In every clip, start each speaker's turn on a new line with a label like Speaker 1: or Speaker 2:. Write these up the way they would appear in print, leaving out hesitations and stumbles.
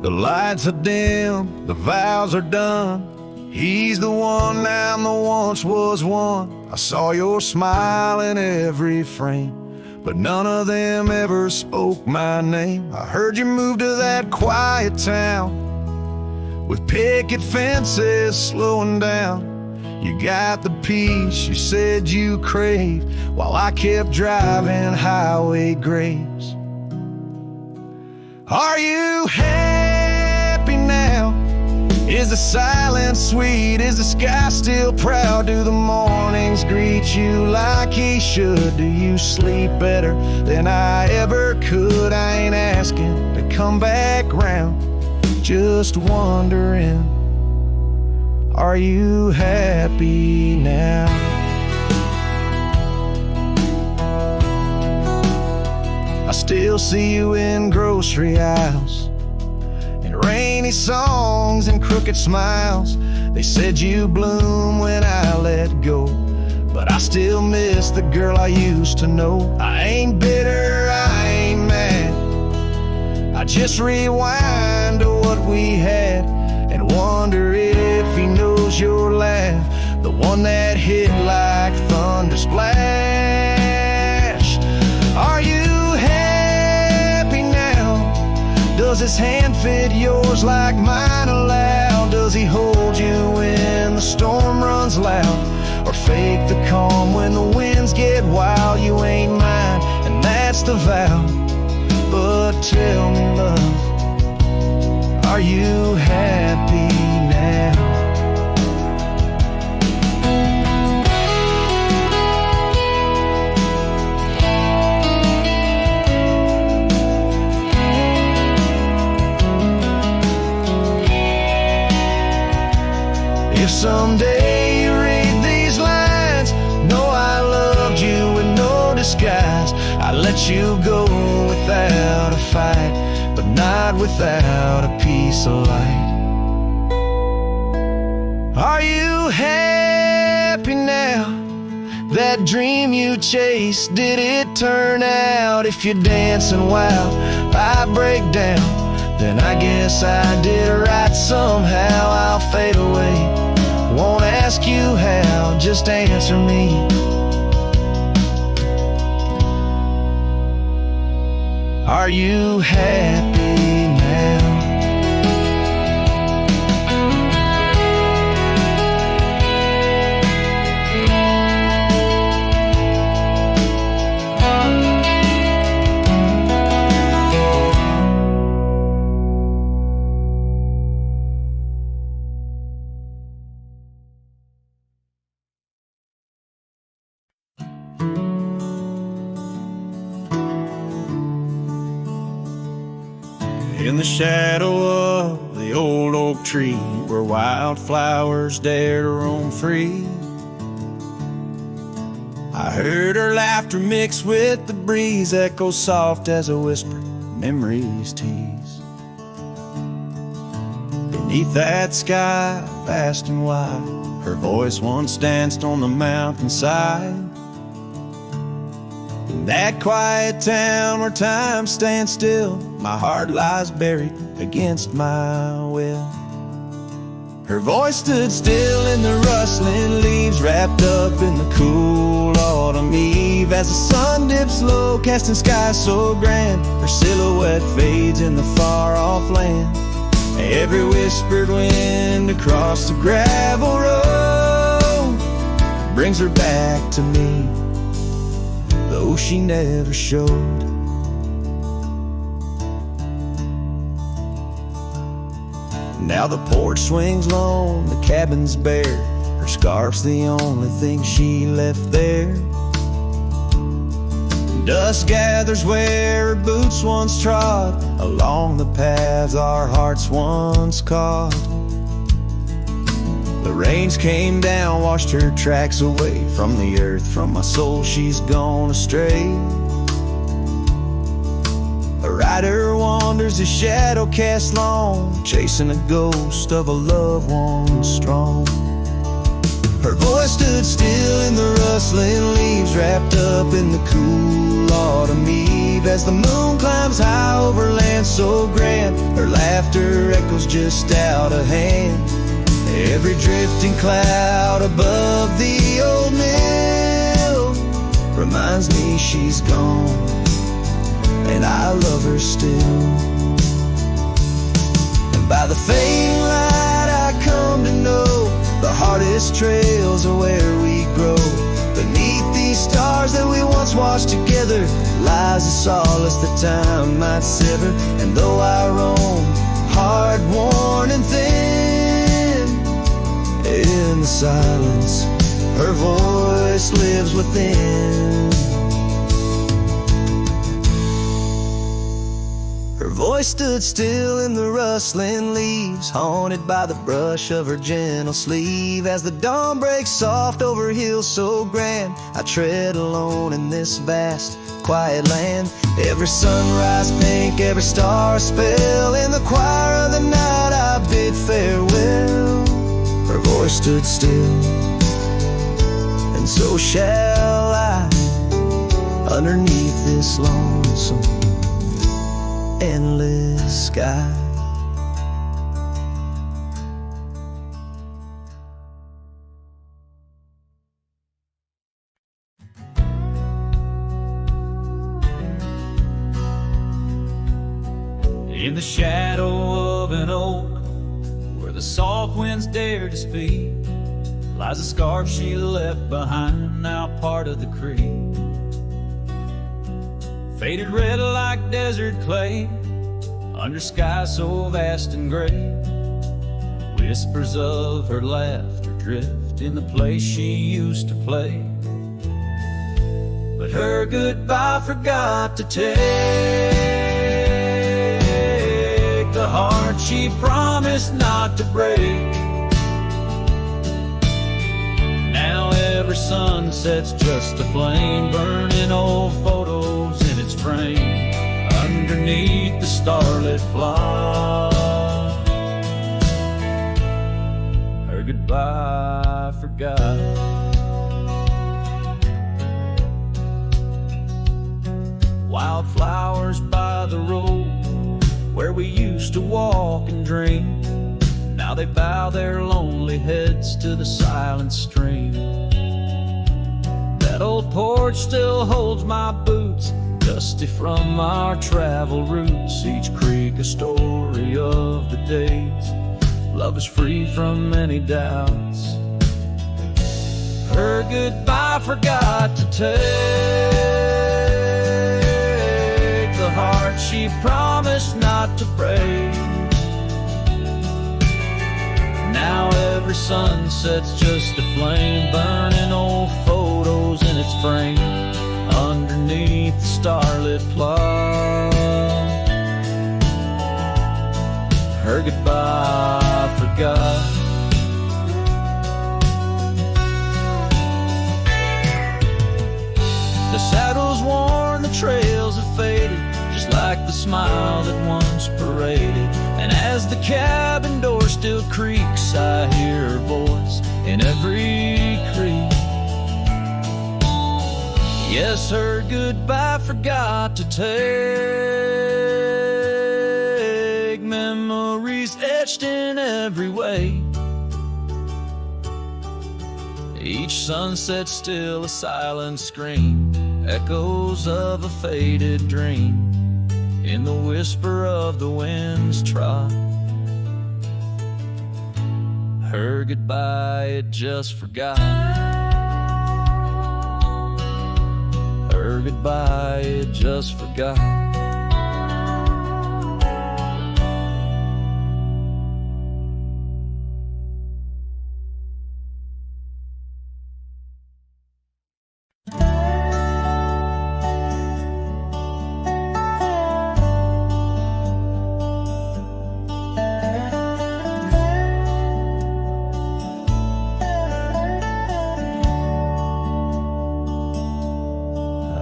Speaker 1: The lights are dim, the vows are done. He's the one now, the once was one. I saw your smile in every frame, but none of them ever spoke my name. I heard you moved to that quiet town with picket fences slowing down. You got the peace you said you craved, while I kept driving highway graves. Are you happy now? Is the silence sweet? Is the sky still proud? Do the mornings greet you like he should? Do you sleep better than I ever could? I ain't asking to come back round, just wondering, are you happy now? I still see you in grocery aisles, rainy songs and crooked smiles. They said you bloom when I let go, but I still miss the girl I used to know. I ain't bitter, I ain't mad, I just rewind to what we had and wonder if he knows your laugh, the one that hit like thunder splash. Are you happy now? Does his hand fit yours like mine allow? Does he hold you when the storm runs loud, or fake the calm when the winds get wild? You ain't mine, and that's the vow. But tell me, love, are you happy now? If someday you read these lines, know I loved you with no disguise. I let you go without a fight, but not without a piece of light. Are you happy now? That dream you chased, did it turn out? If you're dancing wild, I break down, then I guess I did right somehow. I'll fade away, won't ask you how, just answer me. Are you happy now? In the shadow of the old oak tree, where wildflowers dare to roam free, I heard her laughter mix with the breeze, echo soft as a whisper memories tease. Beneath that sky, vast and wide, her voice once danced on the mountainside. In that quiet town where time stands still, my heart lies buried against my will. Her voice stood still in the rustling leaves, wrapped up in the cool autumn eve. As the sun dips low, casting skies so grand, her silhouette fades in the far-off land. Every whispered wind across the gravel road brings her back to me, though she never showed. Now the porch swings lone, the cabin's bare, her scarf's the only thing she left there. Dust gathers where her boots once trod, along the paths our hearts once caught. The rains came down, washed her tracks away from the earth, from my soul she's gone astray. A rider wanders, his shadow cast long, chasing a ghost of a loved one strong. Her voice stood still in the rustling leaves, wrapped up in the cool autumn eve. As the moon climbs high over land so grand, her laughter echoes just out of hand. Every drifting cloud above the old mill reminds me she's gone, and I love her still. And by the fading light I come to know the hardest trails are where we grow. Beneath these stars that we once watched together lies a solace that time might sever. And though I roam, hard, worn, and thin, in the silence, her voice lives within. Her voice stood still in the rustling leaves, haunted by the brush of her gentle sleeve. As the dawn breaks soft over hills so grand, I tread alone in this vast, quiet land. Every sunrise pink, every star a spell. In the choir of the night I bid farewell. Her voice stood still, and so shall I, underneath this lonesome endless sky.
Speaker 2: In the shadow of an oak, where the soft winds dare to speak, lies a scarf she left behind, now part of the creek. Faded red like desert clay, under sky so vast and gray. Whispers of her laughter drift in the place she used to play. But her goodbye forgot to take the heart she promised not to break. Now every sunset's just a flame, burning old photos in its frame, underneath the starlit plot. Her goodbye forgot. Wildflowers by the road, where we used to walk and dream, now they bow their lonely heads to the silent stream. That old porch still holds my boots, dusty from our travel routes. Each creek a story of the days love is free from any doubts. Her goodbye forgot to take the heart she promised not to break. Now every sunset's just a flame, burning old photos in its frame, underneath the starlit plot. Her goodbye forgot. The saddle's worn, the trails have faded, just like the smile that once paraded. And as the cabin door still creaks, I hear her voice in every creak. Yes, her goodbye forgot to take memories etched in every way. Each sunset's still a silent scream, echoes of a faded dream, in the whisper of the wind's trot. Her goodbye it just forgot. Her goodbye it just forgot.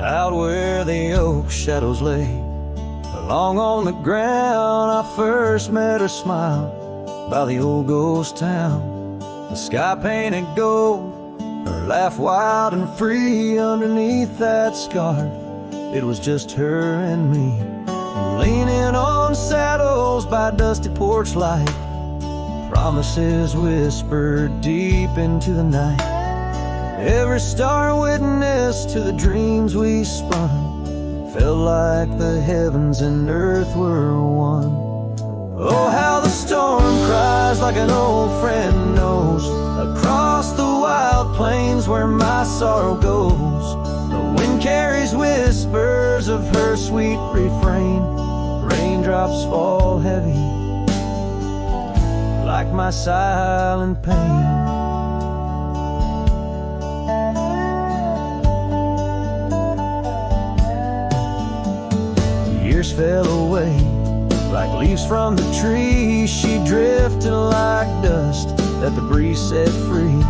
Speaker 1: Out where the oak shadows lay, along on the ground I first met her smile, by the old ghost town. The sky painted gold, laugh wild and free underneath that scarf. It was just her and me, leaning on saddles by dusty porch light. Promises whispered deep into the night. Every star witness to the dreams we spun. Felt like the heavens and earth were one. Oh, how the storm cries like an old friend knows, across the wild plains where my sorrow goes. The wind carries whispers of her sweet refrain. Raindrops fall heavy like my silent pain. Years fell away like leaves from the tree. She drifted like dust that the breeze set free.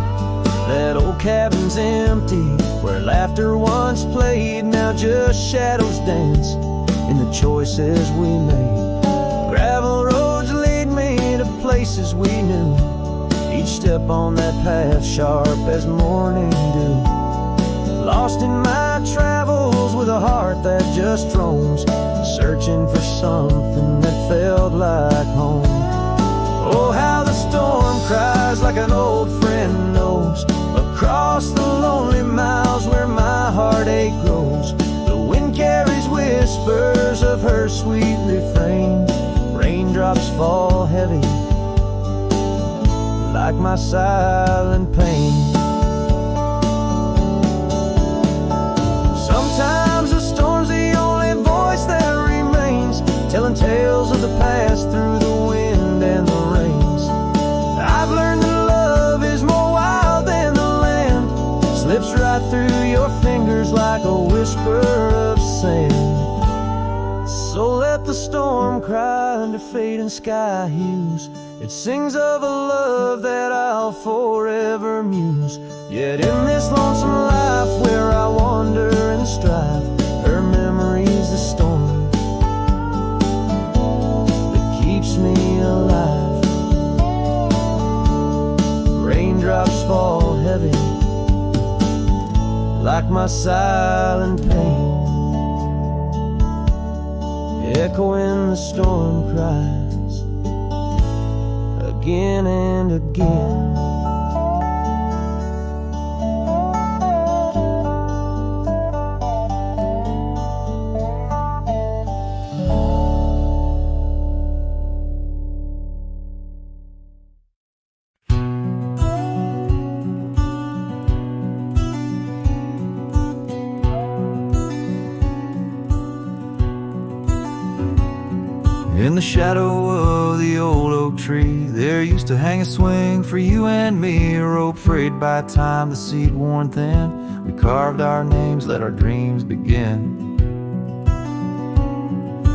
Speaker 1: That old cabin's empty, where laughter once played. Now just shadows dance in the choices we made. Gravel roads lead me to places we knew. Each step on that path sharp as morning dew. Lost in my travels with a heart that just roams, searching for something that felt like home. Oh, how the storm cries like an old friend knows, across the lonely miles where my heartache grows. The wind carries whispers of her sweet refrain. Raindrops fall heavy like my silent pain. Sometimes the storm's the only voice that remains, telling tales of the past through the wind and the rains. I've learned that love is more wild than the land, slips right through your fingers like a whisper of sand. So let the storm cry under fading sky hues. It sings of a love that I'll forever muse. Yet in this lonesome life where I wander and strive, her memory's the storm that keeps me alive. Raindrops fall heavy like my silent pain, echoing the storm cries again and again. In the shadow of the old oak tree, there used to hang a swing for you and me, a rope frayed by time, the seed worn thin. We carved our names, let our dreams begin.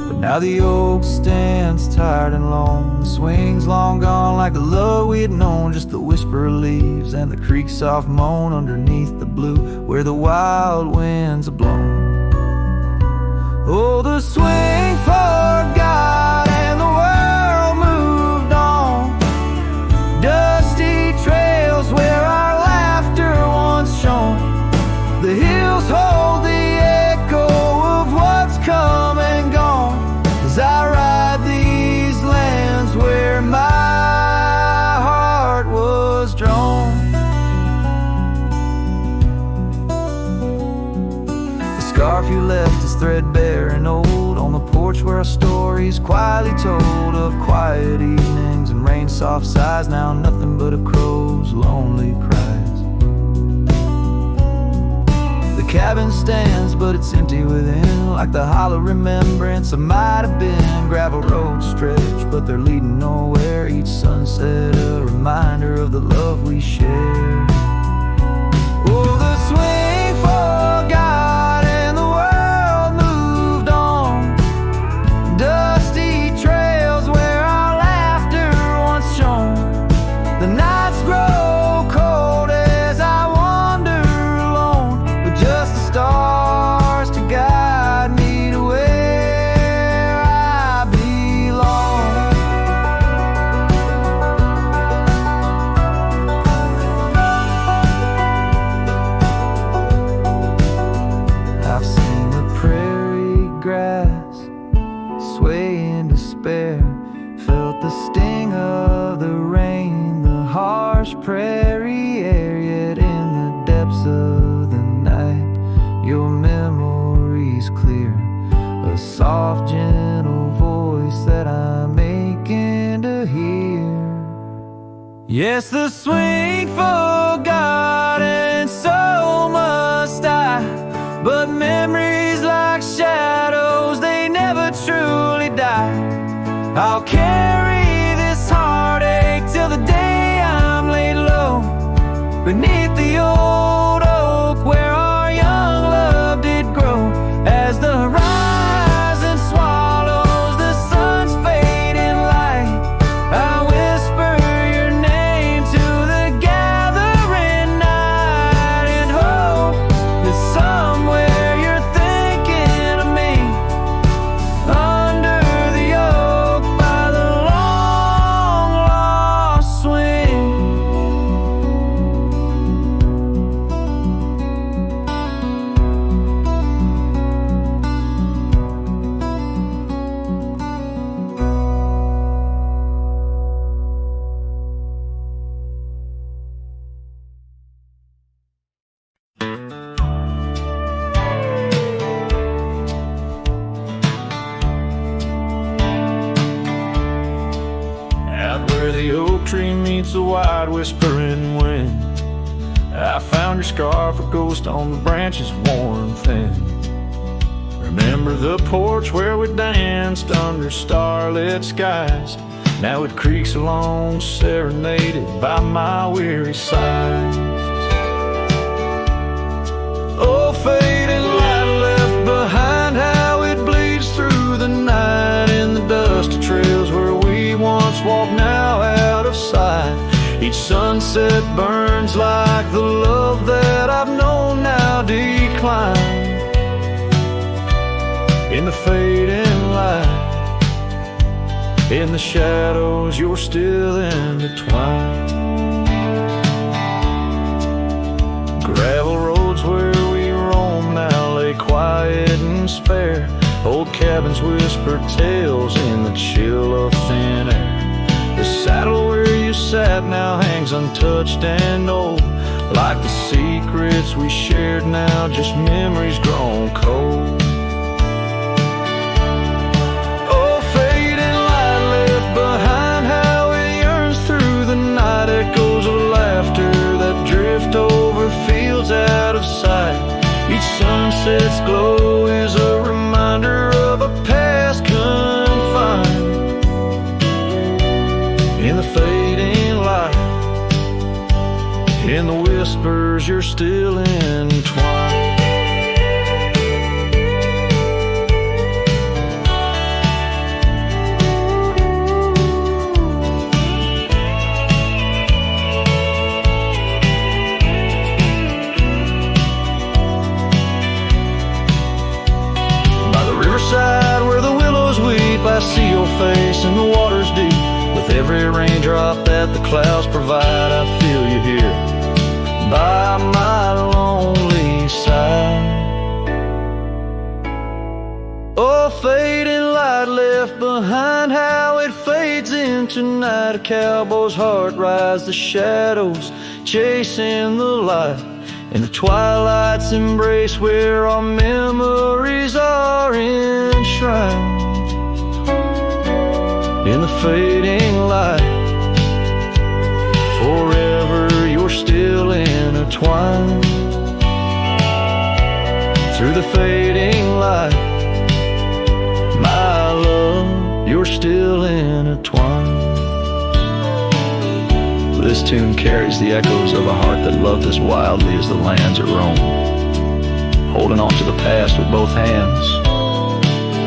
Speaker 1: But now the oak stands tired and lone, the swing's long gone like the love we had known. Just the whisper of leaves and the creek's soft moan underneath the blue where the wild winds are blown. Oh, the swing forgot and the world moved on. Dusty trails where our laughter once shone. The hills hold the echo of what's come and gone, as I ride these lands where my heart was drawn. The scarf you left is threadbare and old on the porch where our stories quietly told of quiet evenings and rain soft sighs. Now nothing but a crow's lonely cries. The cabin stands but it's empty within, like the hollow remembrance of might have been. Gravel roads stretch but they're leading nowhere, each sunset a reminder of the love we shared. Oh, the swing forgot and the world moved on. Dusty trails where our laughter once shone. The nights grow cold as I wander alone, with just the stars to guide me to where I belong.
Speaker 2: soft, gentle voice that I'm aching to hear. Yes, the swing forgotten, so must I. But memories like shadows, they never truly die. I'll carry this heartache till the day I'm laid low beneath the old oak where our young love did grow. As the horizon swallows the sun's fading light, I whisper your name to the gathering night and hope that somewhere you're thinking of me under the oak by the long lost swing. Out where the oak tree meets the wide whispering wind, I found your scarf, a ghost on the branches worn thin. Remember the porch where we danced under starlit skies? Now it creaks along, serenaded by my weary sighs. Oh, fading light left behind, how it bleeds through the night in the dusty trails where we once walked, now out of sight. Each sunset burns like the love that I've known now decline. In the fading light, in the shadows, you're still intertwined. Gravel roads where we roam now lay quiet and spare. Old cabins whisper tales in the chill of thin air. The saddle where you sat now hangs untouched and old, like the secrets we shared now, just memories grown cold. Oh, fading light left behind, how it yearns through the night. Echoes of laughter that drift over fields out of sight. Each sunset's glow is a reminder of a past confined. In the fading light, in the whispers, you're still entwined. Where the willows weep, I see your face in the waters deep. With every raindrop that the clouds provide, I feel you here by my lonely side. Oh, fading light left behind, how it fades into night. A cowboy's heart rides the shadows, chasing the light. In the twilight's embrace where our memories are enshrined. In the fading light, forever you're still intertwined. Through the fading light, my love, you're still intertwined. This tune carries the echoes of a heart that loved as wildly as the lands it roamed, holding on to the past with both hands,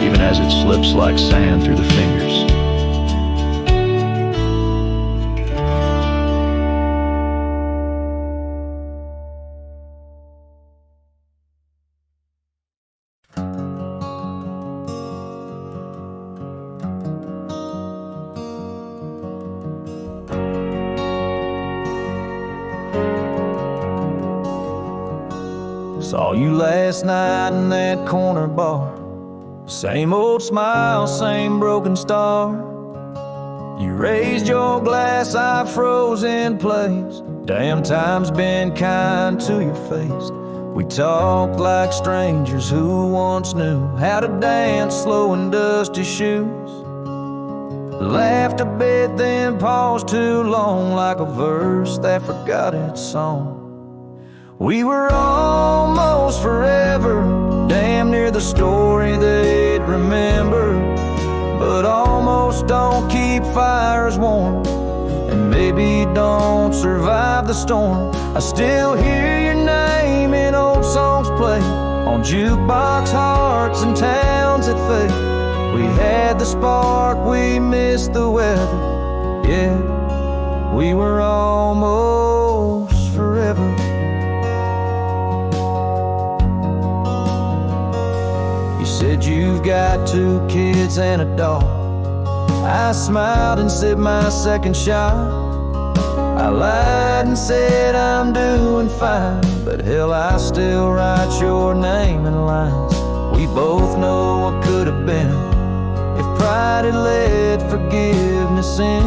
Speaker 2: even as it slips like sand through the fingers. Saw you last night in that corner bar. Same old smile, same broken star. You raised your glass, I froze in place. Damn, time's been kind to your face.
Speaker 1: We talked like strangers who once knew how to dance slow in dusty shoes. Laughed a bit, then paused too long, like a verse that forgot its song. We were almost forever, damn near the story they'd remember. But almost don't keep fires warm, and maybe don't survive the storm. I still hear your name in old songs play on jukebox hearts and towns that fade. We had the spark, we missed the weather. Yeah, we were almost forever. You said you've got 2 kids and a dog. I smiled and sipped my second shot. I lied and said I'm doing fine, but hell, I still write your name in lines. We both know what could have been if pride had let forgiveness in.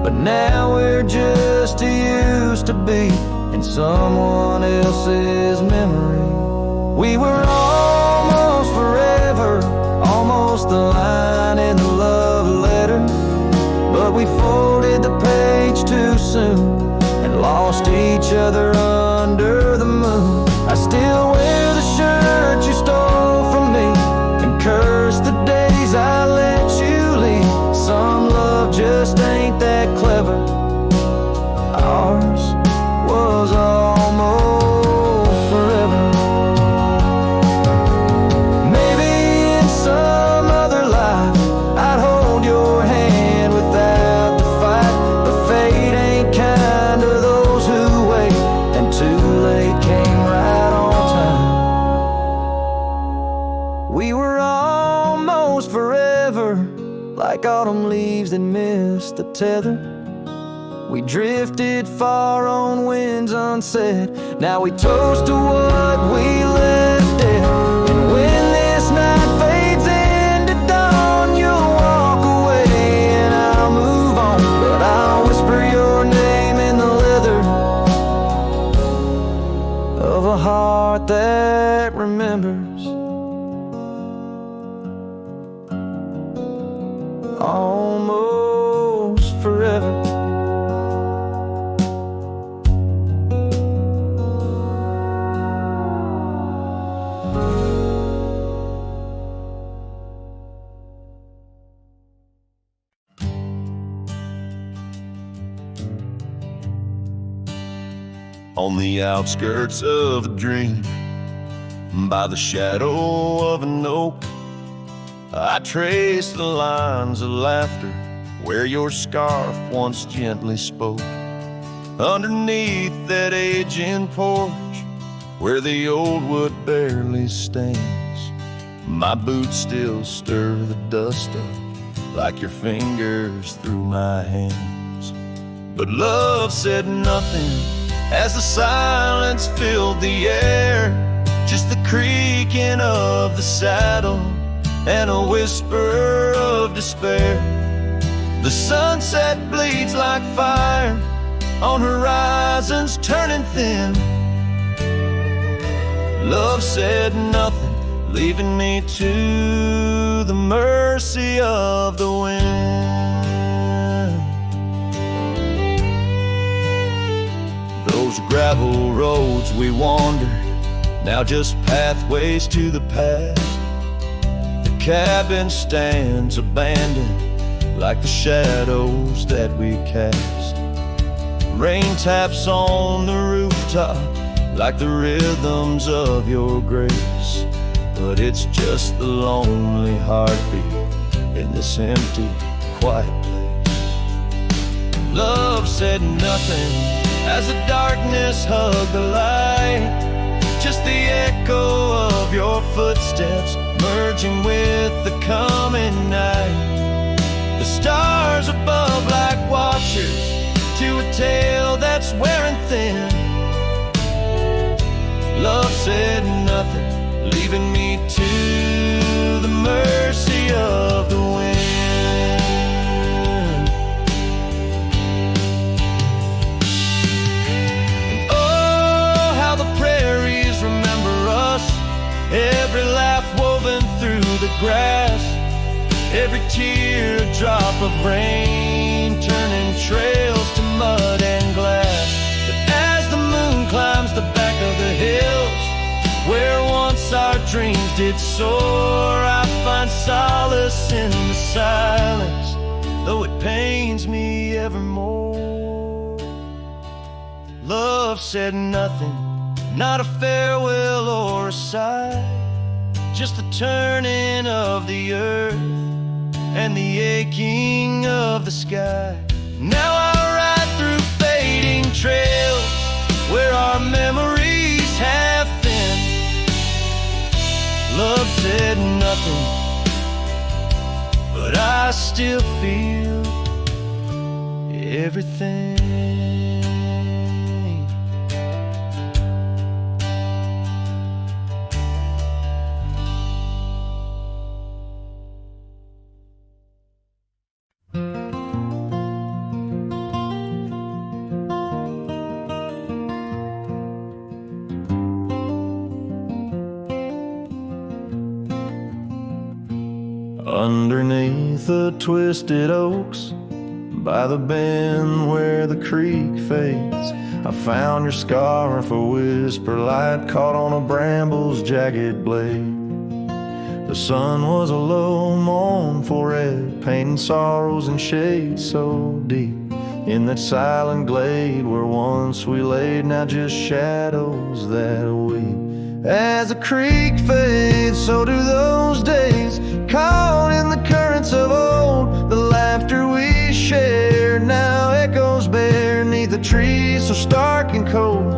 Speaker 1: But now we're just too used to be in someone else's memory. We were almost forever, almost the line in the love letter. But we folded the page too soon and lost each other under the moon. I still wear the shirt you stole from me and curse the days I let you leave. Some love just ain't that clever. Ours was almost forever. Maybe in some other life I'd hold your hand without the fight, but fate ain't kind to those who wait, and too late came right on time. We were almost forever, like autumn leaves that missed the tether. We drifted far on winds unsaid. Now we toast to what we left dead. And when this night fades into dawn, you'll walk away and I'll move on. But I'll whisper your name in the leather of a heart that remembers. Almost forever.
Speaker 3: On the outskirts of a dream, by the shadow of an oak, I trace the lines of laughter where your scarf once gently spoke. Underneath that aging porch where the old wood barely stains, my boots still stir the dust up like your fingers through my hands. But love said nothing as the silence filled the air, just the creaking of the saddle and a whisper of despair. The sunset bleeds like fire on horizons turning thin. Love said nothing, leaving me to the mercy of the wind. Those gravel roads we wandered, now just pathways to the past. The cabin stands abandoned like the shadows that we cast. Rain taps on the rooftop like the rhythms of your grace, but it's just the lonely heartbeat in this empty, quiet place. Love said nothing as the darkness hugged the light, just the echo of your footsteps merging with the coming night. The stars above like watchers to a tale that's wearing thin. Love said nothing, leaving me to the mercy of the wind. And oh, how the prairies
Speaker 2: every tear a drop of rain, turning trails to mud and glass. But as the moon climbs the back of the hills, where once our dreams did soar, I find solace in the silence, though it pains me evermore. Love said nothing, not a farewell or a sigh, just the turning of the earth and the aching of the sky. Now I ride through fading trails where our memories have thinned. Love said nothing, but I still feel everything.
Speaker 3: Underneath the twisted oaks, by the bend where the creek fades, I found your scarf, a whisper light caught on a bramble's jagged blade. The sun was a low, mournful red, painting sorrows and shades so deep. In that silent glade where once we laid, now just shadows that weep. As the creek fades, so do those days, caught in the currents of old. The laughter we shared now echoes beneath the trees so stark and cold.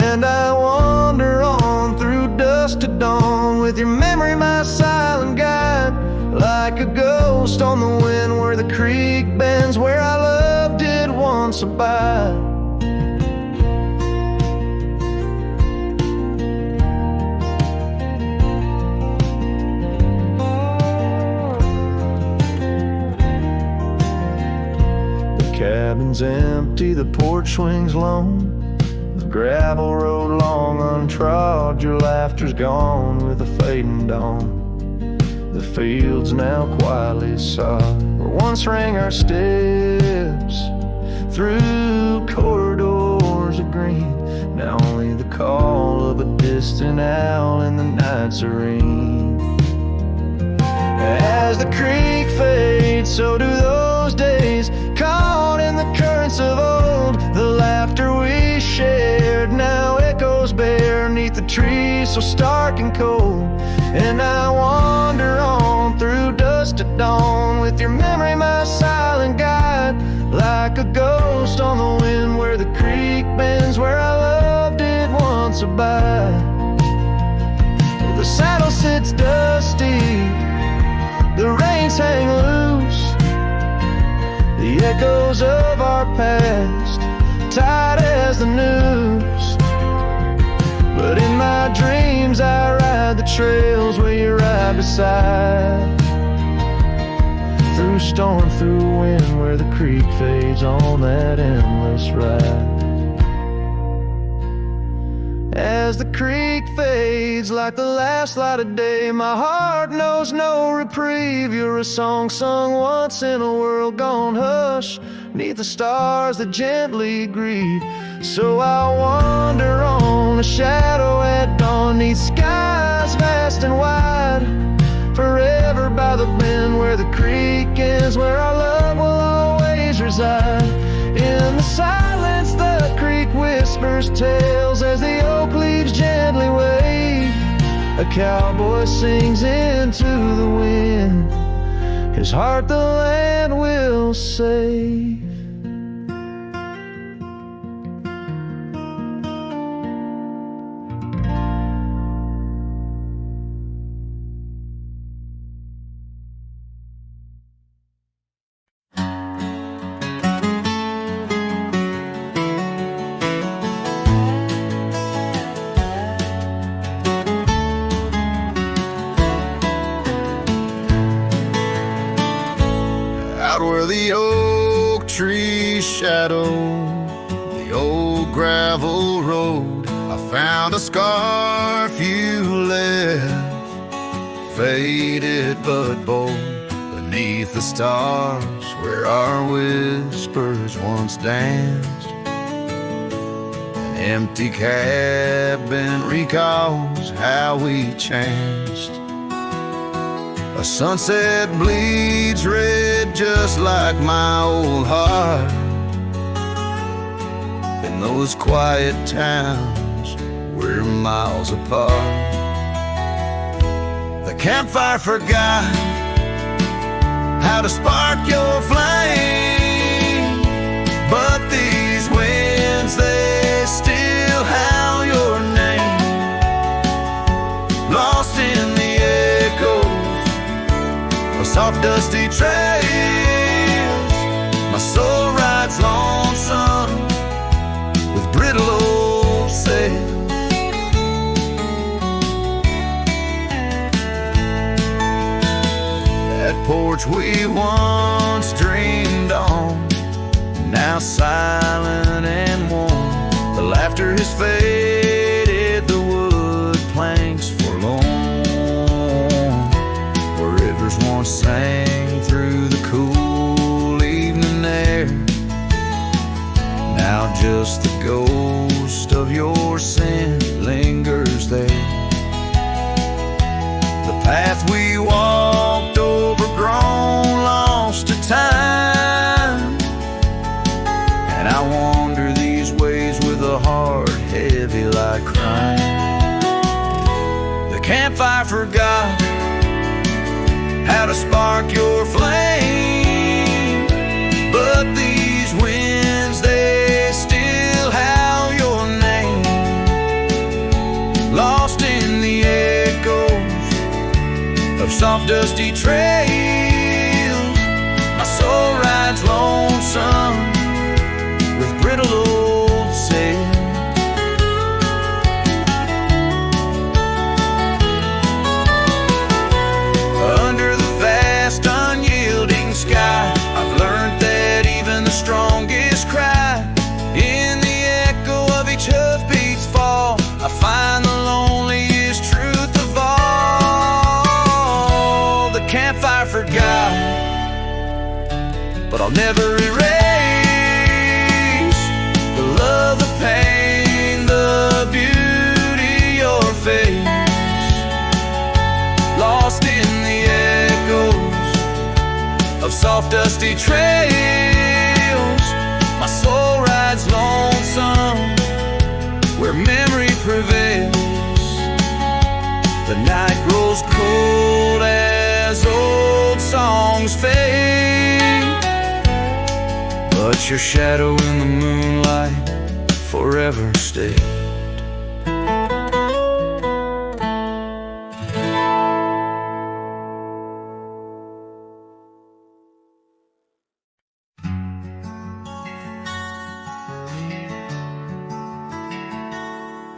Speaker 3: And I wander on through dusk to dawn, with your memory my silent guide, like a ghost on the wind where the creek bends, where our love did once abide. Cabin's empty, the porch swings lone, the gravel road long untrod. Your laughter's gone with the fading dawn. The fields now quietly sod, where once rang our steps through corridors of green. Now only the call of a distant owl in the night serene. As the creek fades, so do those days, caught in the currents of old. The laughter we shared now echoes beneath the trees so stark and cold. And I wander on through dusk to dawn, with your memory my silent guide, like a ghost on the wind where the creek bends, where our love did once abide. The saddle sits dusty, the reins hang loose, the echoes of our past, tight as the noose. But in my dreams I ride the trails where you ride beside, through storm, through wind, where the creek fades on that endless ride. As the creek fades like the last light of day, my heart knows no reprieve. You're a song sung once in a world gone hush, neath the stars that gently grieve. So I'll wander on, a shadow at dawn, neath skies vast and wide, forever by the bend where the creek ends, where our love will always reside. In the silence the creek whispers tales as the oak leaves gently wave. A cowboy sings into the wind, his heart the land will save. Out where the oak trees shadow the old gravel road, I found a scarf you left, faded but bold, beneath beneath the stars where our whispers once danced. An empty cabin recalls how we changed. A sunset bleeds red just like my old heart. In those quiet towns we're miles apart. The campfire forgot how to spark your flame, but these winds, they still howl your name. Lost in the echoes of soft dusty trails, my soul rides lonesome with brittle old sails. That porch we once dreamed on, now silent and warm. The laughter has faded, the wood planks forlorn. Where rivers once sang through the cool evening air, now just the ghost of your scent lingers there. The path we walked, overgrown, lost to time, and I wander these ways with a heart heavy like crime. The campfire forgot how to spark your flame, but these winds, they still howl your name. Lost in the echoes of soft dusty trails, my soul rides lonesome with brittle old sails. Under the vast unyielding sky, I've learned that even the strongest cry, in the echo of each hoofbeat's fall, I find the loneliest truth of all. The campfire forgot, but I'll never erase the love, the pain, the beauty, your face. Lost in the echoes of soft dusty trails, my soul rides lonesome where memory prevails. The night grows cold as old songs fade, but your shadow in the moonlight forever stayed.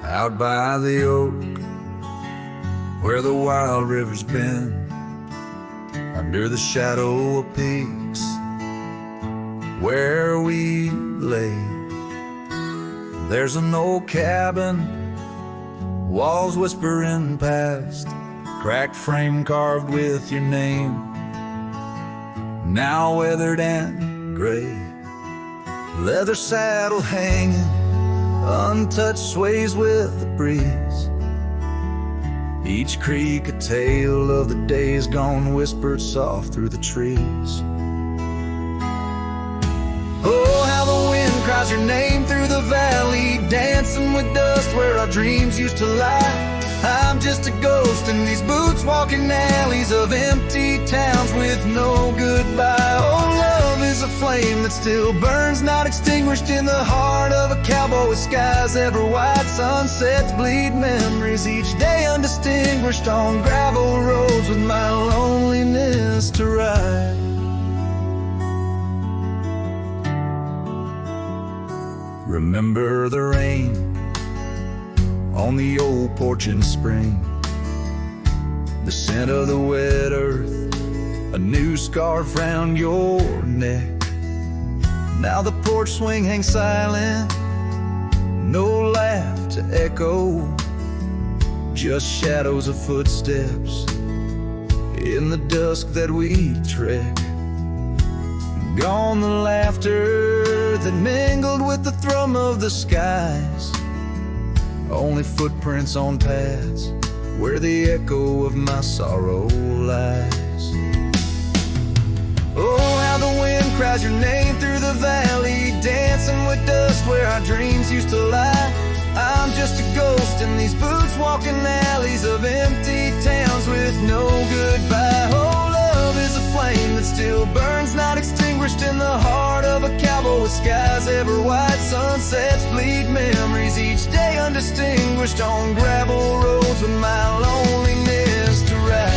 Speaker 3: Out by the oak, where the wild river's been, under the shadow of peaks where we lay, there's an old cabin, walls whispering past, cracked frame carved with your name, now weathered and gray. Leather saddle hanging, untouched, sways with the breeze. Each creak a tale of the days gone, whispered soft through the trees. Oh, how the wind cries your name through the valley, dancing with dust where our dreams used to lie. I'm just a ghost in these boots, walking alleys of empty towns with no goodbye. Oh, love is a flame that still burns, not extinguished in the heart of a cowboy with skies ever wide. Sunsets bleed memories each day, undistinguished on gravel roads with my loneliness to ride. Remember the rain on the old porch in spring, the scent of the wet earth, a new scarf round your neck. Now the porch swing hangs silent, no laugh to echo, just shadows of footsteps
Speaker 1: in the dusk that we trek. Gone the laughter that mingled with the thrum of the skies. Only footprints on paths where the echo of my sorrow lies. Oh, how the wind cries your name through the valley, dancing with dust where our dreams used to lie. I'm just a ghost in these boots walking alleys of empty towns with no goodbye. Oh, love is a flame that still burns, not extinguished in the heart of a cowboy with skies ever white. Sunsets bleed memories each day undistinguished on gravel roads with my loneliness to ride.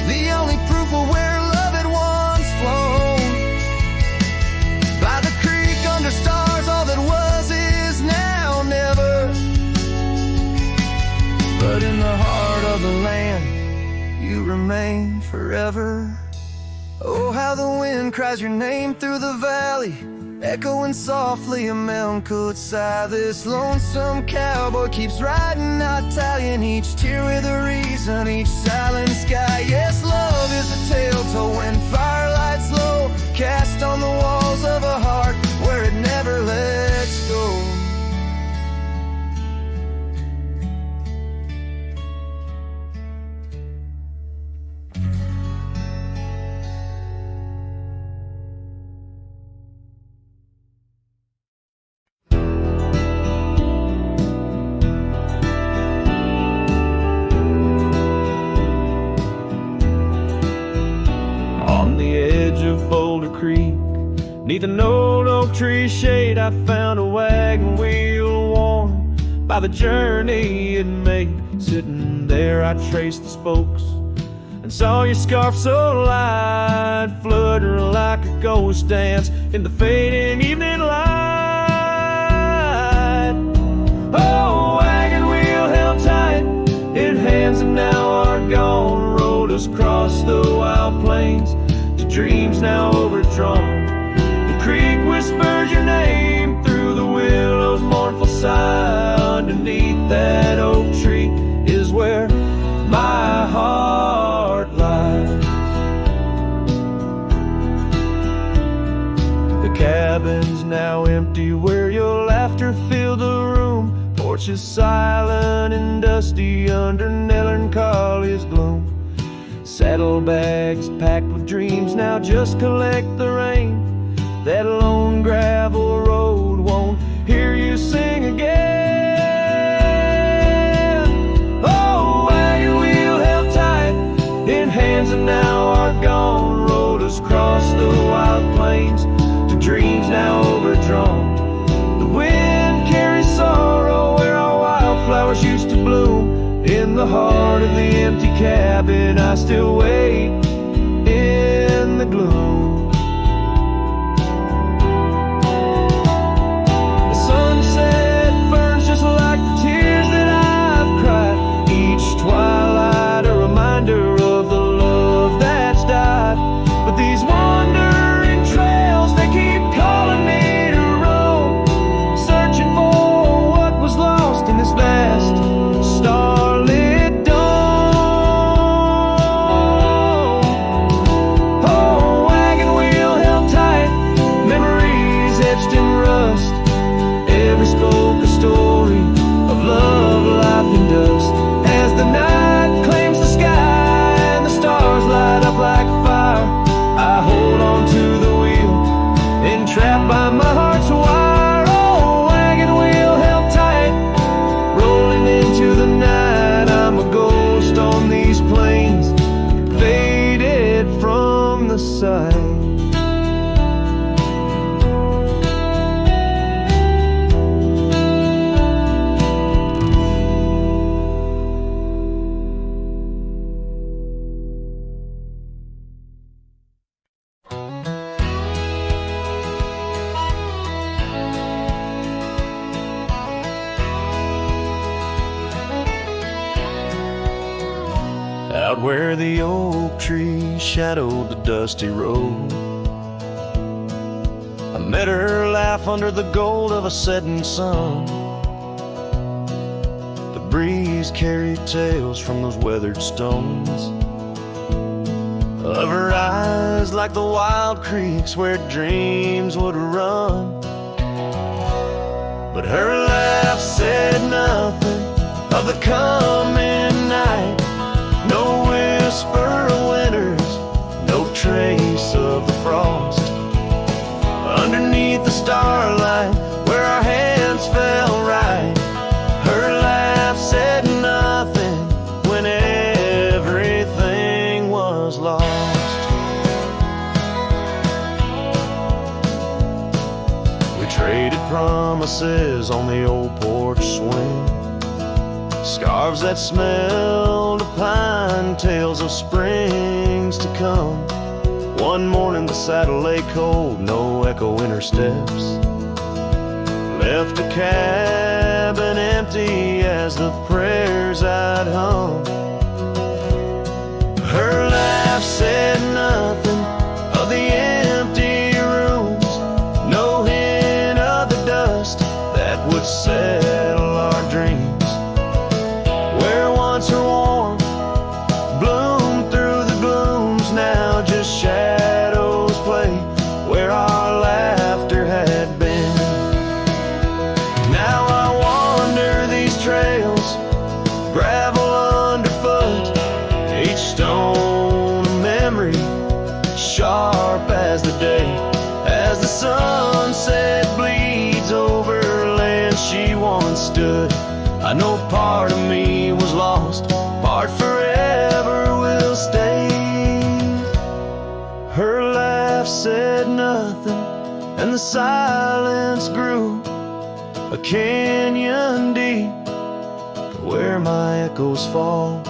Speaker 1: The only proof of where love had once flown. By the creek under stars, all that was is now never. But in the heart of the land, you remain forever. Oh, how the wind cries your name through the valley, echoing softly a melancholy sigh. This lonesome cowboy keeps riding, not tallying each tear with a reason, each silent sky. Yes, love is a tale told when firelights low, cast on the walls of a heart where it never lets go.
Speaker 4: Creek, neath an old oak tree shade, I found a wagon wheel worn by the journey it made. Sitting there I traced the spokes and saw your scarf so light, flutter like a ghost dance in the fading evening light. Oh, wagon wheel held tight in hands that now are gone, rode us across the wild plains, dreams now overdrawn. The creek whispers your name through the willow's mournful sigh. Underneath that oak tree is where my heart lies. The cabin's now empty where your laughter filled the room. Porch is silent and dusty under melancholy's gloom. Saddlebags packed with dreams now just collect the rain. That lone gravel road won't hear you sing again. Oh, wagon wheel held tight in hands that now are gone, rode us across the wild plains to dreams now overdrawn. The wind carries sorrow where our wildflowers used to bloom. In the heart of the empty cabin, I still wait in the gloom. The sunset burns just like the tears that I've cried. Each twilight a reminder of the love that's died. But these wandering trails, they keep calling me to roam, searching for what was lost in this vast starlit dome. Oh, wagon
Speaker 3: out where the oak tree shadowed the dusty road. I met her laugh under the gold of a setting sun. The breeze carried tales from those weathered stones, of her eyes like the wild creeks where dreams would run. But her laugh said nothing of the coming night. No whisper of winters, no trace of the frost. Underneath the starlight where our hands fell right, her laugh said nothing when everything was lost. We traded promises on the old porch swing, scarves that smelled of pine, tales of springs to come. One morning the saddle lay cold, no echo in her steps, left a cabin empty as the prayers I'd hung. Her laugh said nothing of the empty rooms, no hint of the dust that would settle our dreams. Where once her warmth bloomed through the glooms, now just shadows play where our laughter had been. Now I wander these trails, gravel underfoot, each stone a memory, sharp as the day, as the sunset bleeds over land she once stood. I know part of me was lost, part forever will stay. Her laugh said nothing, and the silence grew a canyon deep where my echoes fall.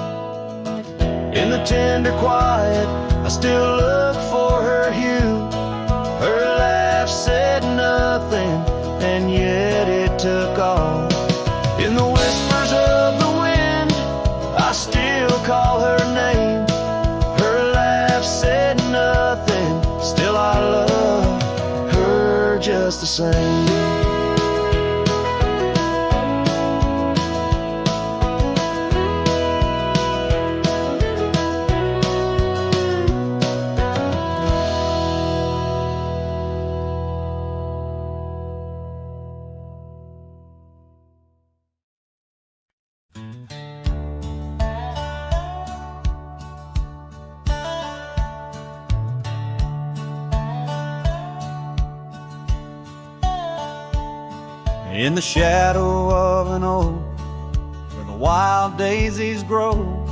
Speaker 3: In the tender quiet, I still look for her hue. Her laugh said nothing, and yet it took all. In the whispers of the wind, I still call her name. Her laugh said nothing, still I love her just the same.
Speaker 1: In the shadow of an oak, where the wild daisies grow,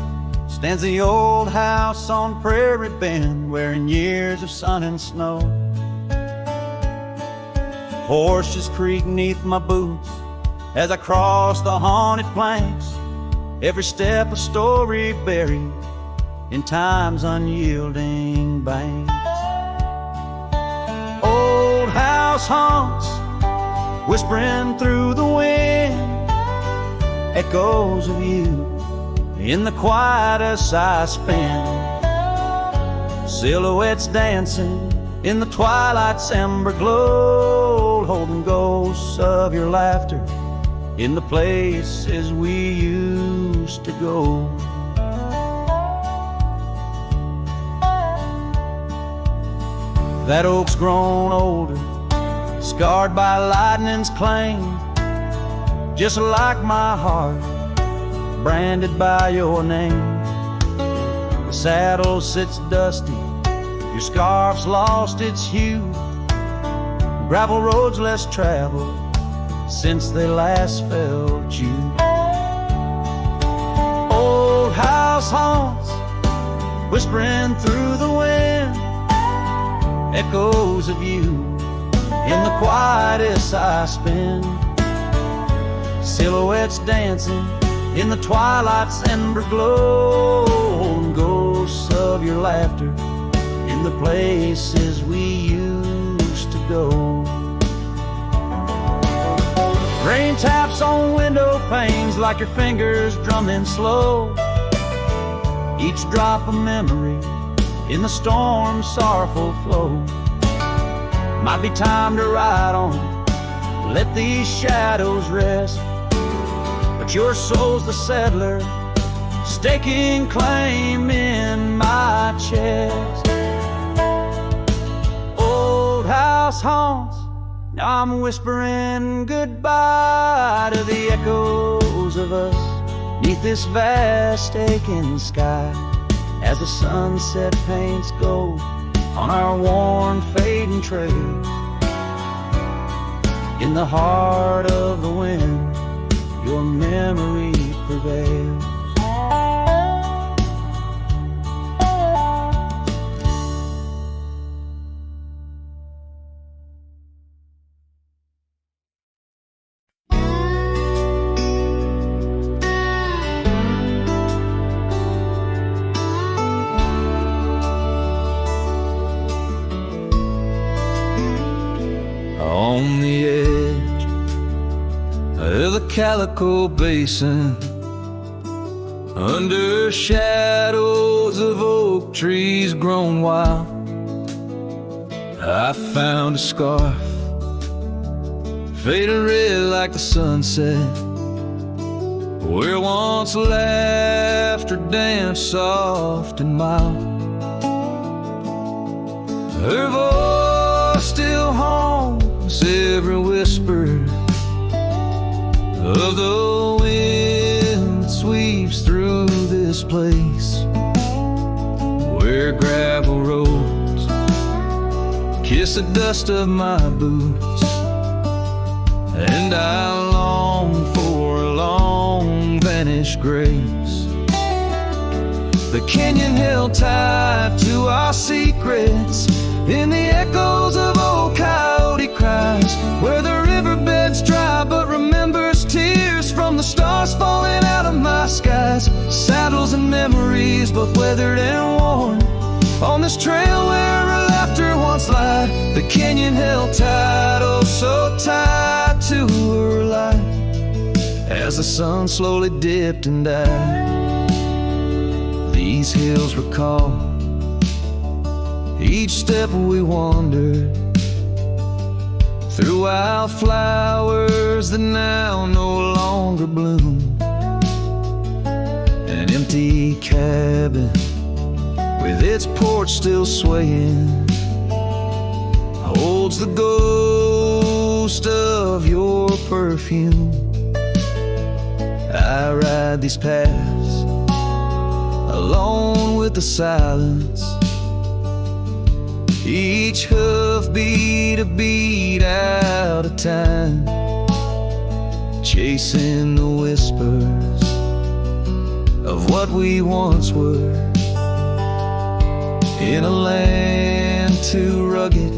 Speaker 1: stands the old house on Prairie Bend, wearing years of sun and snow. Horses creak neath my boots as I cross the haunted planks, every step a story buried in time's unyielding banks. Old house haunts, whispering through the wind, echoes of you in the quietest I spend. Silhouettes dancing in the twilight's ember glow, holding ghosts of your laughter in the places we used to go. That oak's grown older, scarred by lightning's claim, just like my heart, branded by your name. The saddle sits dusty, your scarf's lost its hue, gravel roads less traveled since they last felt you. Old house haunts, whispering through the wind, echoes of you in the quietest I spend. Silhouettes dancing in the twilight's ember glow, and ghosts of your laughter in the places we used to go. Rain taps on window panes like your fingers drumming slow.
Speaker 2: each drop a memory in the storm's sorrowful flow. Might be time to ride on, let these shadows rest. But your soul's the settler, staking claim in my chest. Old house haunts, now I'm whispering goodbye to the echoes of us 'neath this vast aching sky, as the sunset paints gold on our worn fading trails. In the heart of the wind, your memory prevails. On the edge of the Calico Basin, under shadows of oak trees grown wild, I found a scarf, faded red like the sunset, where once laughter danced soft and mild. Her voice still haunts every whisper of the wind that sweeps through this place, where gravel roads kiss the dust of my boots, and I long for a long vanished grace. The canyon held tight to our secrets in the echoes of old coyote cries, where the riverbed's dry but remembers tears from the stars falling out of my skies. Saddles and memories, both weathered and worn, on this trail where her laughter once lied. The canyon held tight, oh so tight to her light, as the sun slowly dipped and died. These hills recall each step we wandered through wildflowers that now no longer bloom. An empty cabin with its porch still swaying holds the ghost of your perfume. I ride these paths alone with the silence, each hoof beat a beat out of time, chasing the whispers of what we once were, in a land too rugged,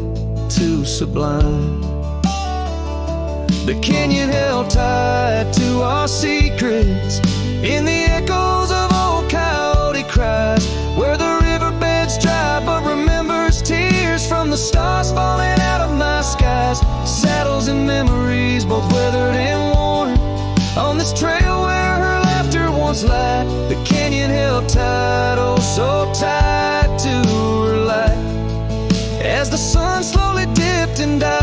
Speaker 2: too sublime. The canyon held tight to our secrets in the echoes of old coyote cries, where the riverbed's dry but remembers tears from the stars falling out of my skies. Saddles and memories, both weathered and worn, on this trail where her laughter once lied. The canyon held tight, oh so tight to her light, as the sun slowly dipped and died.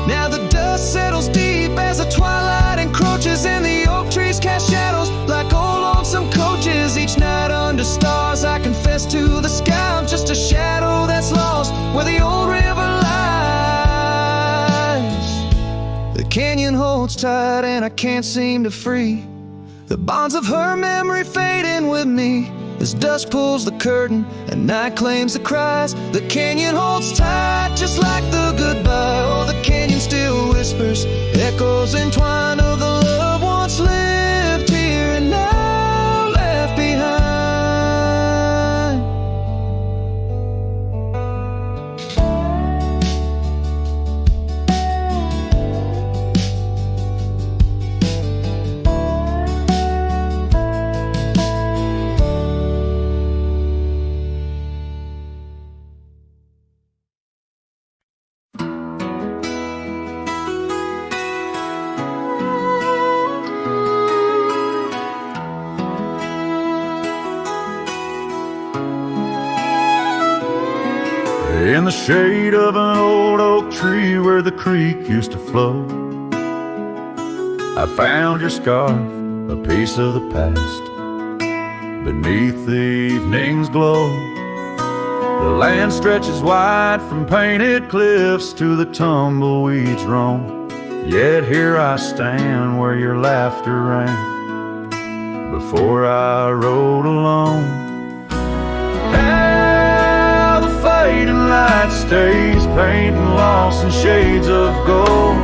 Speaker 2: Now the dust settles deep as the twilight encroaches, and the oak trees cast shadows like old lonesome coaches. Each night under stars I confess to the sky, I'm just a shadow that's lost where the old river lies. The canyon holds tight and I can't seem to free the bonds of her memory fading with me, as dusk pulls the curtain and night claims the cries. The canyon holds tight just like the goodbye. Oh, the canyon still whispers echoes entwined of the love once lived here and now left behind.
Speaker 5: in the shade of an old oak tree where the creek used to flow. I found your scarf, a piece of the past, beneath the evening's glow. The land stretches wide from painted cliffs to the tumbleweeds roam. Yet here I stand where your laughter rang before I rode alone. How the fading light stays, painting lost in shades of gold,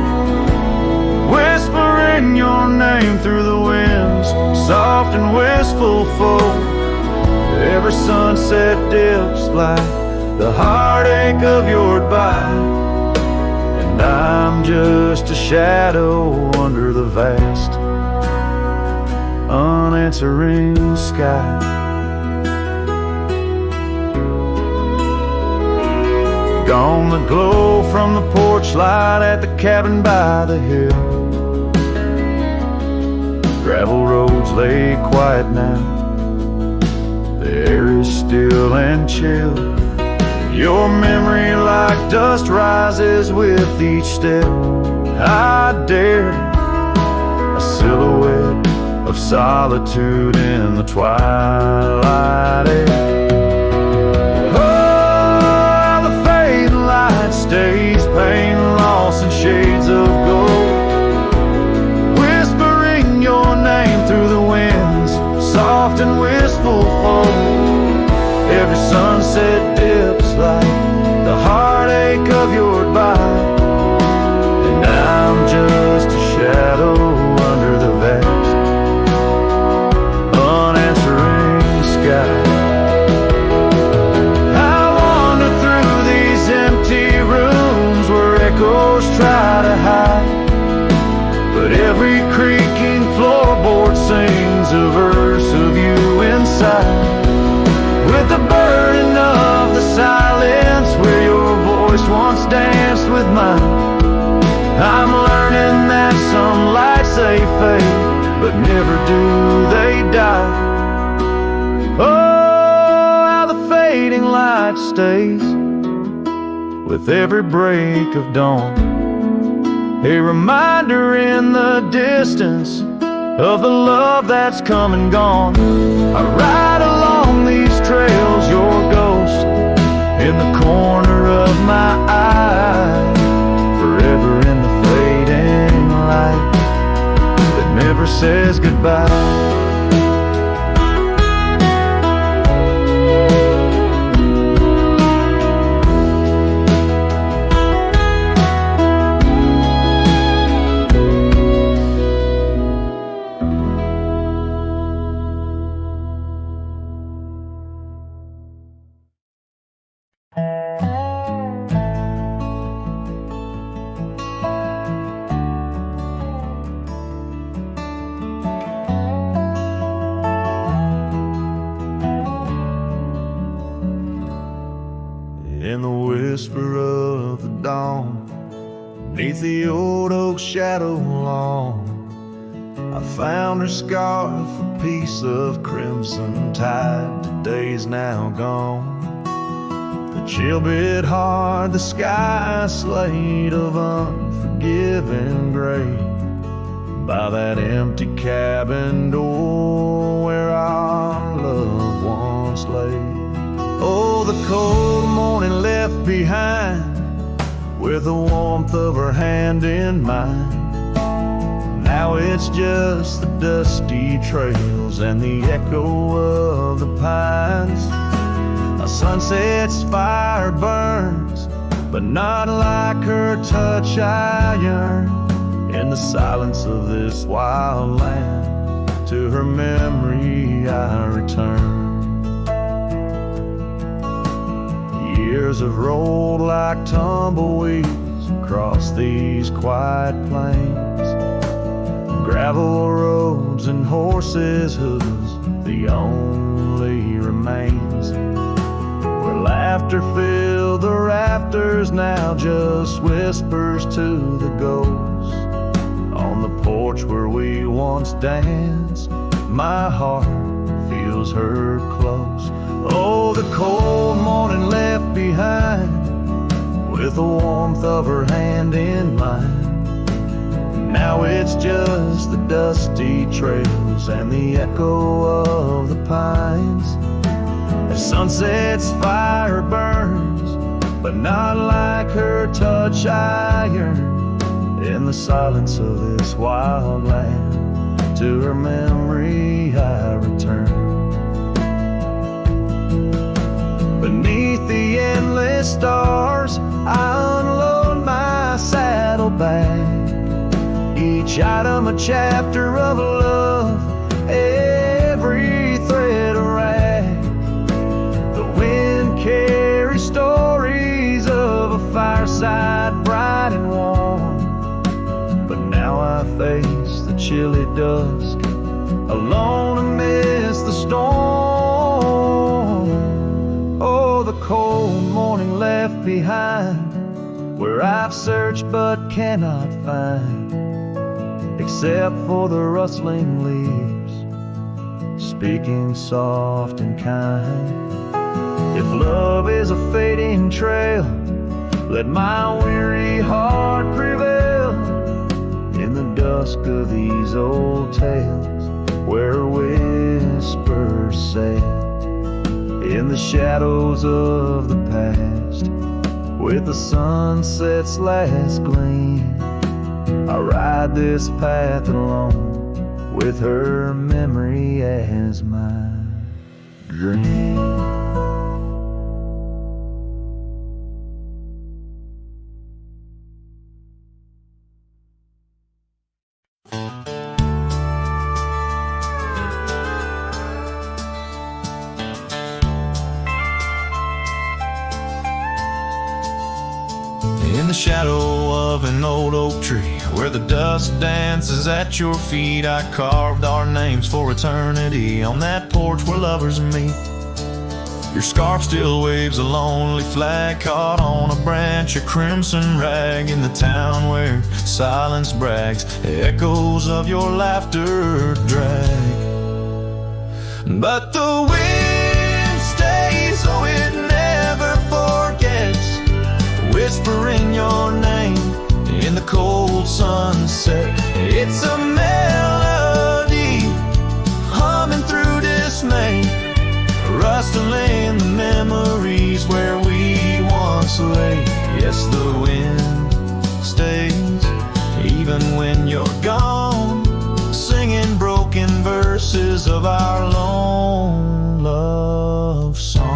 Speaker 5: whispering your name through the winds, soft and wistful fold. Every sunset dips like the heartache of your goodbye, and I'm just a shadow under the vast, unanswering sky. Gone the glow from the porch light at the cabin by the hill. Gravel roads lay quiet now, the air is still and chill. Your memory like dust rises with each step. I dare a silhouette of solitude in the twilight air. Oh, the fading light stays, pain lost in shades of gold, whispering your name through the winds, soft and wistful fold. Every sunset dips like the heartache of your goodbye, and I'm just a shadow under the vast, unanswering sky. I wander through these empty rooms where echoes try to hide, but every creaking floorboard sings a verse of you inside. With the burden of the silence where your voice once danced with mine, I'm learning that some lights they fade, but never do they die. Oh, how the fading light stays with every break of dawn, a reminder in the distance of the love that's come and gone. I ride along these trails, your ghost in the corner of my eye, forever in the fading light that never says goodbye. In the whisper of the dawn, beneath the old oak shadow long, I found her scarf, a piece of crimson tide. Today's now gone. The chill bit hard, the sky slate of unforgiving gray, by that empty cabin door where our loved ones lay. Oh, the cold morning left behind with the warmth of her hand in mine. Now it's just the dusty trails and the echo of the pines. A sunset's fire burns, but not like her touch I yearn. In the silence of this wild land, to her memory I return. Years have rolled like tumbleweeds across these quiet plains. Gravel roads and horses' hooves, the only remains. Where laughter filled the rafters, now just whispers to the ghosts. On the porch where we once danced, my heart feels her close. Oh, the cold morning left behind with the warmth of her hand in mine. Now it's just the dusty trails and the echo of the pines. As sunset's fire burns, but not like her touch I yearn. In the silence of this wild land, to her memory I return. Beneath the endless stars, I unload my saddlebag. Each item a chapter of love, every thread a rag. The wind carries stories of a fireside bright and warm. But now I face the chilly dusk, alone amidst the storm. Oh, the cold morning left behind, where I've searched but cannot find, except for the rustling leaves, speaking soft and kind. If love is a fading trail, let my weary heart prevail in the dusk of these old tales, where whispers sail. In the shadows of the past, with the sunset's last gleam, I ride this path alone, with her memory as my dream.
Speaker 1: In the shadow of an old oak tree, where the dust dances at your feet, I carved our names for eternity on that porch where lovers meet. Your scarf still waves a lonely flag caught on a branch, a crimson rag in the town where silence brags, echoes of your laughter drag. But the wind stays, oh it never forgets, whispering your name in the cold sunset. It's a melody humming through dismay, rustling the memories where we once lay. Yes, the wind stays even when you're gone, singing broken verses of our lone love song.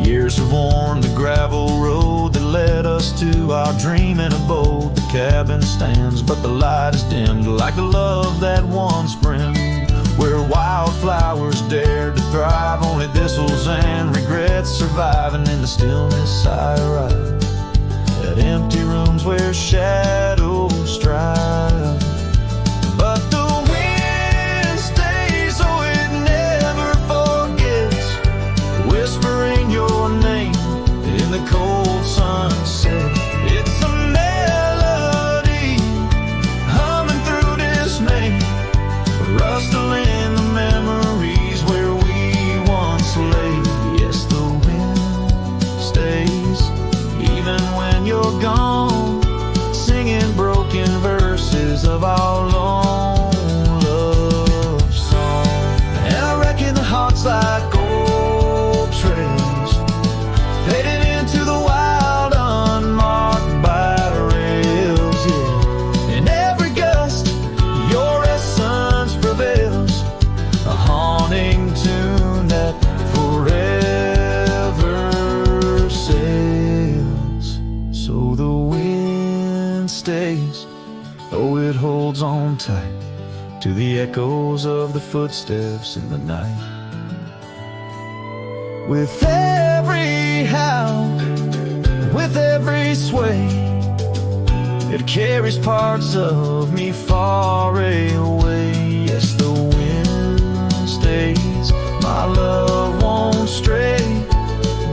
Speaker 1: Years have worn the gravel road that led us to our dreaming abode. The cabin stands, but the light is dimmed, like the love that once brimmed. Where wildflowers dared to thrive, only thistles and regrets surviving. In the stillness I arrive at empty rooms where shadows strive. But the wind stays, oh it never forgets, whispering your name in the cold sunset. It's a melody humming through dismay, rustling the memories where we once lay. Yes, the wind stays even when you're gone, singing broken verses of our long love song. And I reckon the heart's like old trails, fading into the wild, unmarked by rails, yeah. In every gust, your essence prevails, a haunting tune that forever sails. So the wind stays, oh it holds on tight to the echoes of the footsteps in the night. With every howl, with every sway, it carries parts of me far away. Yes, the wind stays, my love won't stray,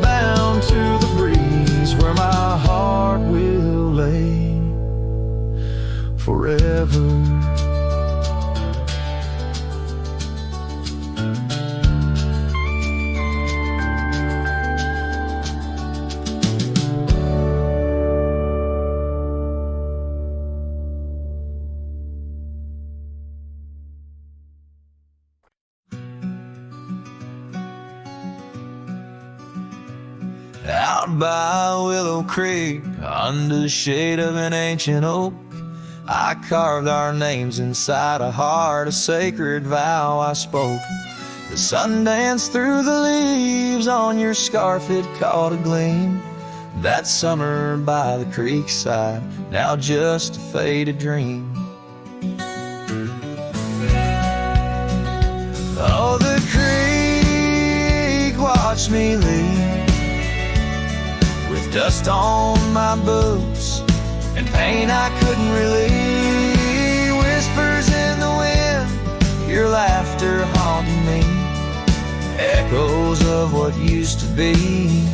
Speaker 1: bound to the breeze where my heart will lay forever. by Willow Creek, under the shade of an ancient oak, I carved our names inside a heart, a sacred vow I spoke. The sun danced through the leaves on your scarf, it caught a gleam. That summer by the creek side, now just a faded dream. Oh, the creek watched me leave, with dust on my boots and pain I couldn't relieve. Whispers in the wind, your laughter haunted me, echoes of what used to be.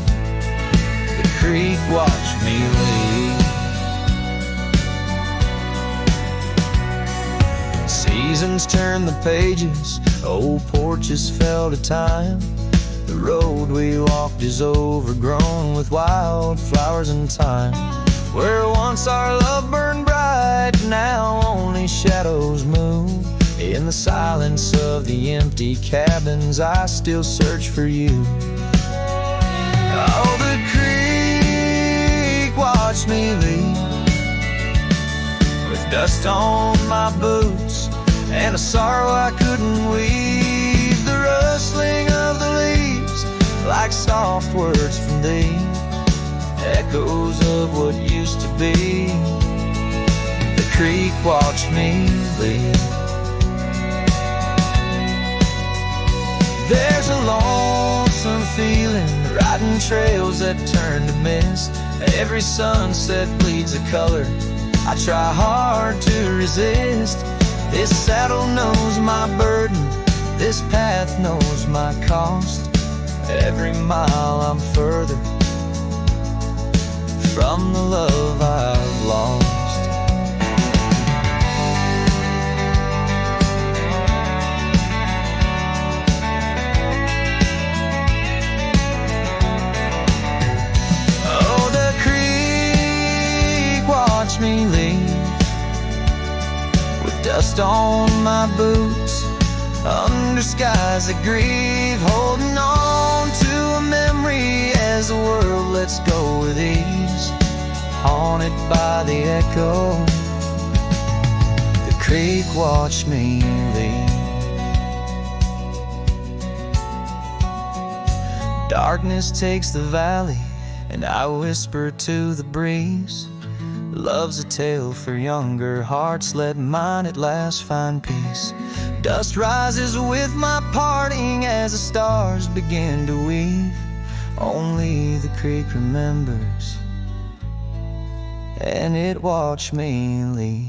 Speaker 1: The creek watched me leave. Seasons turn the pages, old porches fell to time. The road we walked is overgrown with wildflowers and thyme. Where once our love burned bright, now only shadows move. In the silence of the empty cabins, I still search for you. Oh, the creek watched me leave, with dust on my boots and a sorrow I couldn't weave. The rustling of the leaves, like soft words from thee, echoes of what used to be. The creek watched me leave. There's a lonesome feeling, riding trails that turn to mist. Every sunset bleeds a color I try hard to resist. This saddle knows my burden, this path knows my cost. Every mile I'm further from the love I've lost. Oh, the creek watched me leave, with dust on my boots, under skies that grieve, holding on to a memory as the world lets go with ease, haunted by the echo. The creek watched me leave. Darkness takes the valley, and I whisper to the breeze, love's a tale for younger hearts, let mine at last find peace. Dust rises with my parting as the stars begin to weave. Only the creek remembers, and it watched me leave.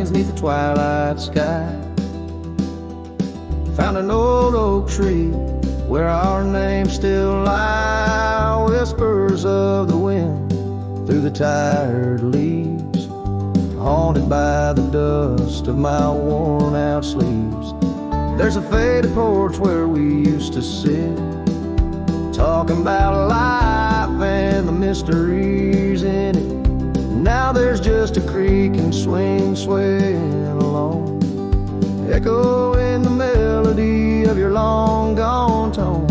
Speaker 1: Beneath the twilight sky, found an old oak tree where our names still lie. Whispers of the wind through the tired leaves, haunted by the dust of my worn out sleeves. There's a faded porch where we used to sit, talking about life and the mysteries in it. Now there's just a creek and swing swaying along, echoing the melody of your long gone tone.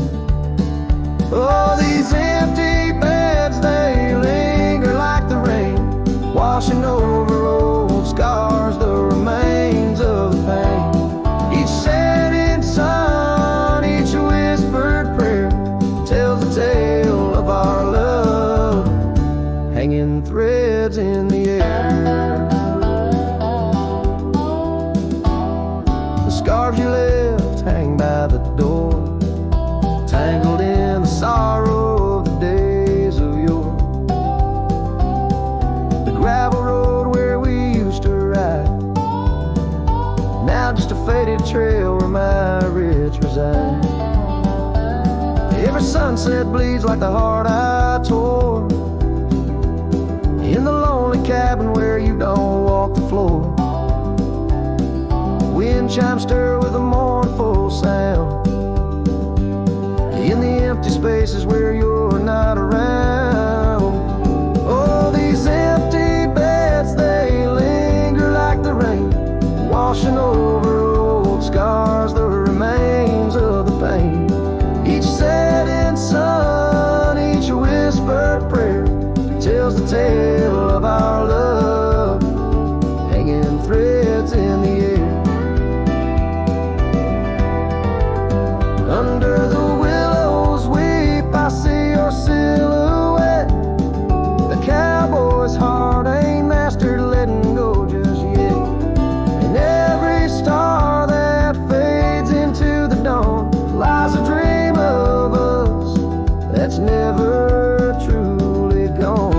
Speaker 1: Oh, these empty beds, they linger like the rain, washing over old scars, the remains of the pain. Each setting sun, each whispered prayer tells the tale of our love, hanging threads in the air. The scarves you left hang by the door, tangled in the sorrow of the days of yore. The gravel road where
Speaker 4: now just a faded trail where my rich reside. Every sunset bleeds like the heart I tore in the lonely cabin where you don't walk the floor. Wind chimes stir with a mournful sound in the empty spaces where you're not around. Oh, these empty beds, they linger like the rain, washing over old scars, the remains of the pain. Each setting sun, each whispered prayer tells the tale of our love, hanging threads in the air. Under the willows weep, I see your silhouette. The cowboy's heart ain't mastered letting go just yet. And every star that fades into the dawn lies a dream of us that's never truly gone.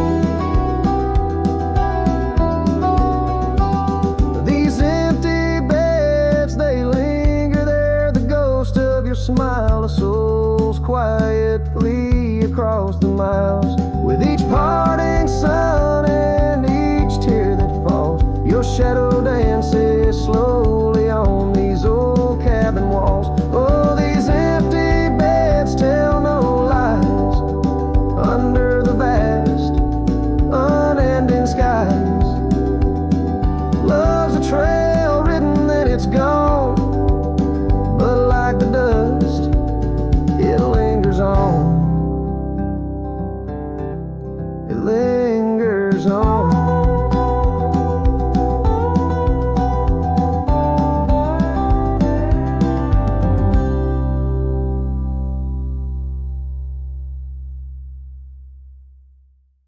Speaker 4: These empty beds, they linger there, the ghost of your smile, a soul's quietly across the miles. With each parting sun and each tear that falls, your shadow dances slowly on these old cabin walls. Oh, these empty beds tell no lies under the vast, unending skies. Love's a trail written, then it's gone, but like the dust, it lingers on. It lingers on.